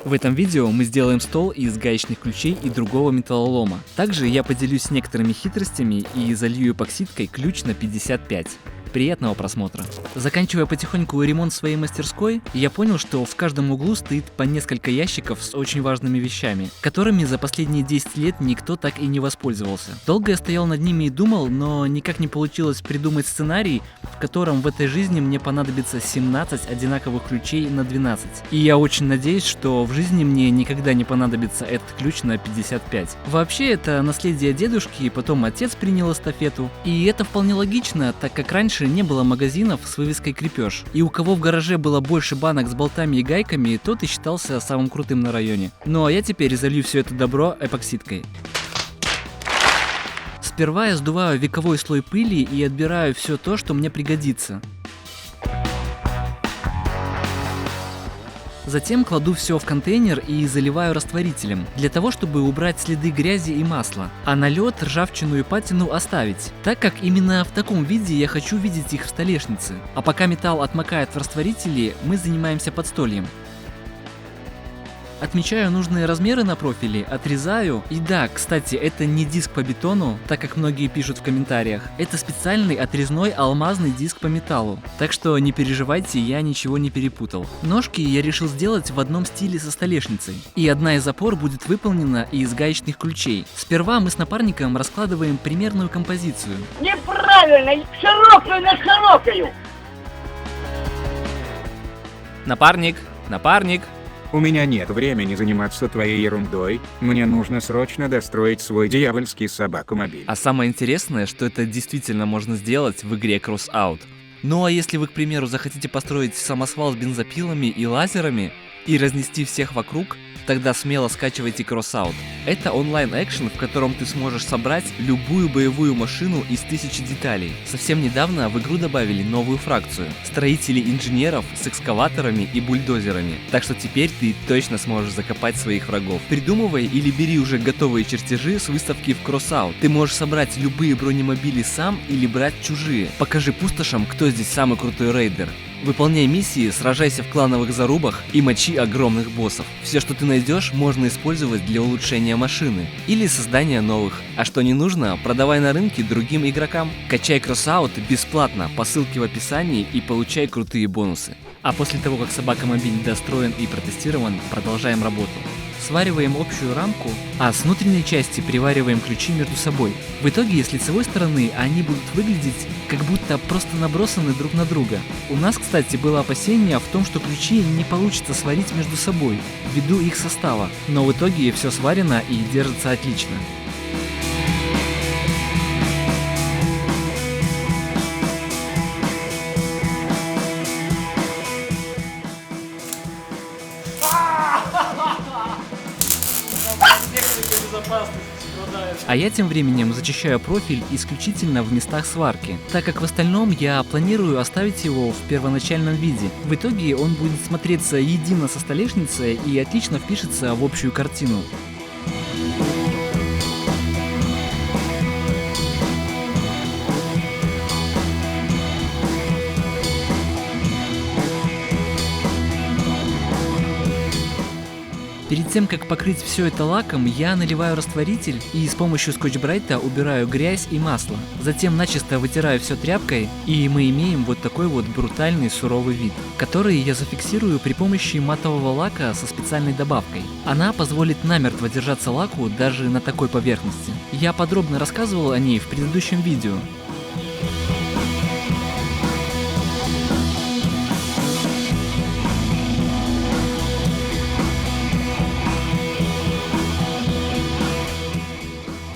В этом видео мы сделаем стол из гаечных ключей и другого металлолома. Также я поделюсь некоторыми хитростями и залью эпоксидкой ключ на 55. Приятного просмотра. Заканчивая потихоньку ремонт своей мастерской, я понял, что в каждом углу стоит по несколько ящиков с очень важными вещами, которыми за последние 10 лет никто так и не воспользовался. Долго я стоял над ними и думал, но никак не получилось придумать сценарий, в котором в этой жизни мне понадобится 17 одинаковых ключей на 12. И я очень надеюсь, что в жизни мне никогда не понадобится этот ключ на 55. Вообще, это наследие дедушки, потом отец принял эстафету. И это вполне логично, так как раньше не было магазинов с вывеской «Крепеж». И у кого в гараже было больше банок с болтами и гайками, тот и считался самым крутым на районе. Ну а я теперь залью все это добро эпоксидкой. Сперва я сдуваю вековой слой пыли и отбираю все то, что мне пригодится. Затем кладу все в контейнер и заливаю растворителем, для того, чтобы убрать следы грязи и масла, а налет, ржавчину и патину оставить, так как именно в таком виде я хочу видеть их в столешнице. А пока металл отмокает в растворителе, мы занимаемся подстольем. Отмечаю нужные размеры на профиле, отрезаю. И да, кстати, это не диск по бетону, так как многие пишут в комментариях. Это специальный отрезной алмазный диск по металлу. Так что не переживайте, я ничего не перепутал. Ножки я решил сделать в одном стиле со столешницей. И одна из опор будет выполнена из гаечных ключей. Сперва мы с напарником раскладываем примерную композицию. Неправильно! Широкую на широкую! Напарник! У меня нет времени заниматься твоей ерундой, мне нужно срочно достроить свой дьявольский собакомобиль. А самое интересное, что это действительно можно сделать в игре Crossout. Ну а если вы, к примеру, захотите построить самосвал с бензопилами и лазерами и разнести всех вокруг, тогда смело скачивайте Crossout. Это онлайн-экшен, в котором ты сможешь собрать любую боевую машину из 1000 деталей. Совсем недавно в игру добавили новую фракцию – строителей-инженеров с экскаваторами и бульдозерами. Так что теперь ты точно сможешь закопать своих врагов. Придумывай или бери уже готовые чертежи с выставки в Crossout. Ты можешь собрать любые бронемобили сам или брать чужие. Покажи пустошам, кто здесь самый крутой рейдер. Выполняй миссии, сражайся в клановых зарубах и мочи огромных боссов. Все, что ты найдешь, можно использовать для улучшения машины или создания новых. А что не нужно, продавай на рынке другим игрокам. Качай Crossout бесплатно по ссылке в описании и получай крутые бонусы. А после того, как собакомобиль достроен и протестирован, продолжаем работу. Свариваем общую рамку, а с внутренней части привариваем ключи между собой. В итоге, с лицевой стороны они будут выглядеть как будто просто набросаны друг на друга. У нас, кстати, было опасение в том, что ключи не получится сварить между собой, ввиду их состава, но в итоге все сварено и держится отлично. А я тем временем зачищаю профиль исключительно в местах сварки, так как в остальном я планирую оставить его в первоначальном виде. В итоге он будет смотреться едино со столешницей и отлично впишется в общую картину. Перед тем, как покрыть все это лаком, я наливаю растворитель и с помощью скотч-брайта убираю грязь и масло. Затем начисто вытираю все тряпкой, и мы имеем вот такой вот брутальный суровый вид, который я зафиксирую при помощи матового лака со специальной добавкой. Она позволит намертво держаться лаку даже на такой поверхности. Я подробно рассказывал о ней в предыдущем видео.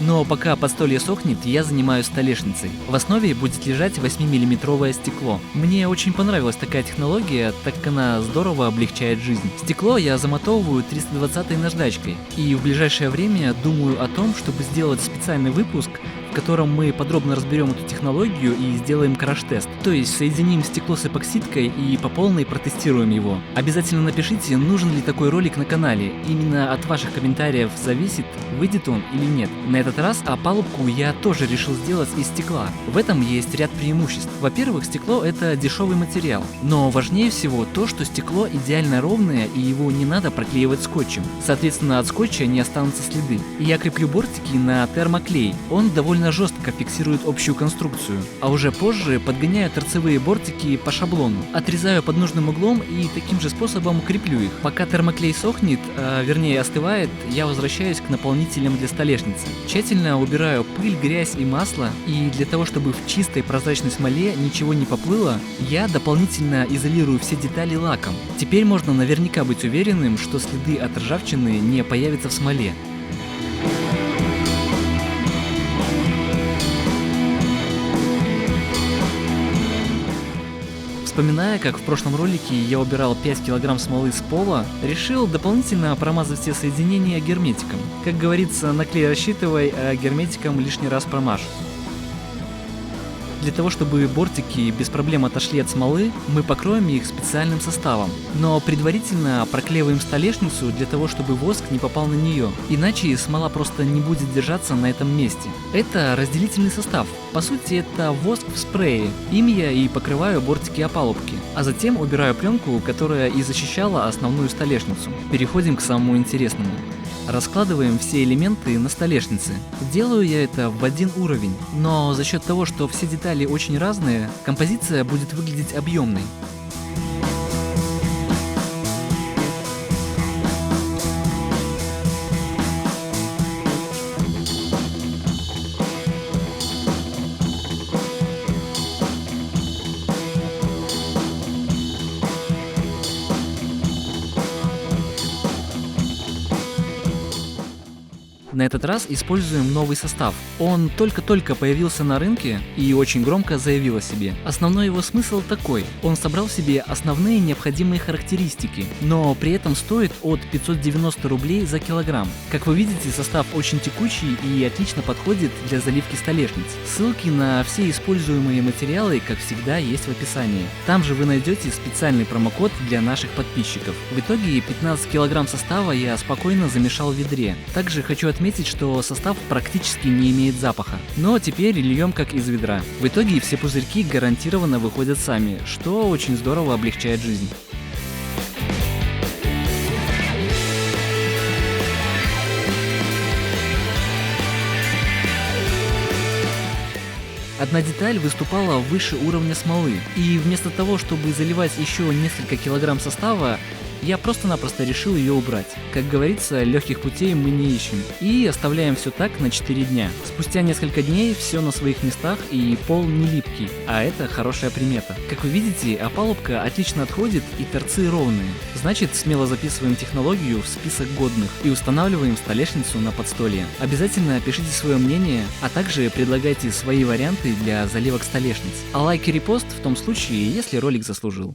Но пока подстолье сохнет, я занимаюсь столешницей. В основе будет лежать 8-миллиметровое стекло. Мне очень понравилась такая технология, так как она здорово облегчает жизнь. Стекло я замотовываю 320 наждачкой. И в ближайшее время думаю о том, чтобы сделать специальный выпуск, в котором мы подробно разберем эту технологию и сделаем краш-тест. То есть соединим стекло с эпоксидкой и по полной протестируем его. Обязательно напишите, нужен ли такой ролик на канале. Именно от ваших комментариев зависит, выйдет он или нет. На этот раз опалубку я тоже решил сделать из стекла. В этом есть ряд преимуществ. Во-первых, стекло — это дешевый материал. Но важнее всего то, что стекло идеально ровное и его не надо проклеивать скотчем. Соответственно, от скотча не останутся следы. Я креплю бортики на термоклей. Он довольно жестко фиксирует общую конструкцию. А уже позже подгоняю торцевые бортики по шаблону. Отрезаю под нужным углом и таким же способом креплю их. Пока термоклей сохнет, вернее остывает, я возвращаюсь к наполнителям для столешницы. Тщательно убираю пыль, грязь и масло. И для того, чтобы в чистой прозрачной смоле ничего не поплыло, я дополнительно изолирую все детали лаком. Теперь можно наверняка быть уверенным, что следы от ржавчины не появятся в смоле. Вспоминая, как в прошлом ролике я убирал 5 кг смолы с пола, решил дополнительно промазать все соединения герметиком. Как говорится, на клей рассчитывай, а герметиком лишний раз промажь. Для того, чтобы бортики без проблем отошли от смолы, мы покроем их специальным составом. Но предварительно проклеиваем столешницу для того, чтобы воск не попал на нее. Иначе смола просто не будет держаться на этом месте. Это разделительный состав. По сути, это воск в спрее. Им я и покрываю бортики опалубки. А затем убираю пленку, которая и защищала основную столешницу. Переходим к самому интересному. Раскладываем все элементы на столешнице. Делаю я это в один уровень, но за счет того, что все детали очень разные, композиция будет выглядеть объемной. На этот раз используем новый состав. Он только-только появился на рынке и очень громко заявил о себе. Основной его смысл такой: он собрал в себе основные необходимые характеристики, но при этом стоит от 590 рублей за килограмм. Как вы видите, состав очень текучий и отлично подходит для заливки столешниц. Ссылки на все используемые материалы, как всегда, есть в описании. Там же вы найдете специальный промокод для наших подписчиков. В итоге 15 килограмм состава я спокойно замешал в ведре. Также хочу отметить, что состав практически не имеет запаха. Но теперь льем как из ведра. В итоге все пузырьки гарантированно выходят сами, что очень здорово облегчает жизнь. Одна деталь выступала выше уровня смолы, и вместо того, чтобы заливать еще несколько килограмм состава, я просто-напросто решил ее убрать. Как говорится, легких путей мы не ищем. И оставляем все так на 4 дня. Спустя несколько дней все на своих местах и пол не липкий, а это хорошая примета. Как вы видите, опалубка отлично отходит и торцы ровные. Значит, смело записываем технологию в список годных и устанавливаем столешницу на подстолье. Обязательно пишите свое мнение, а также предлагайте свои варианты для заливок столешниц. А лайк и репост в том случае, если ролик заслужил.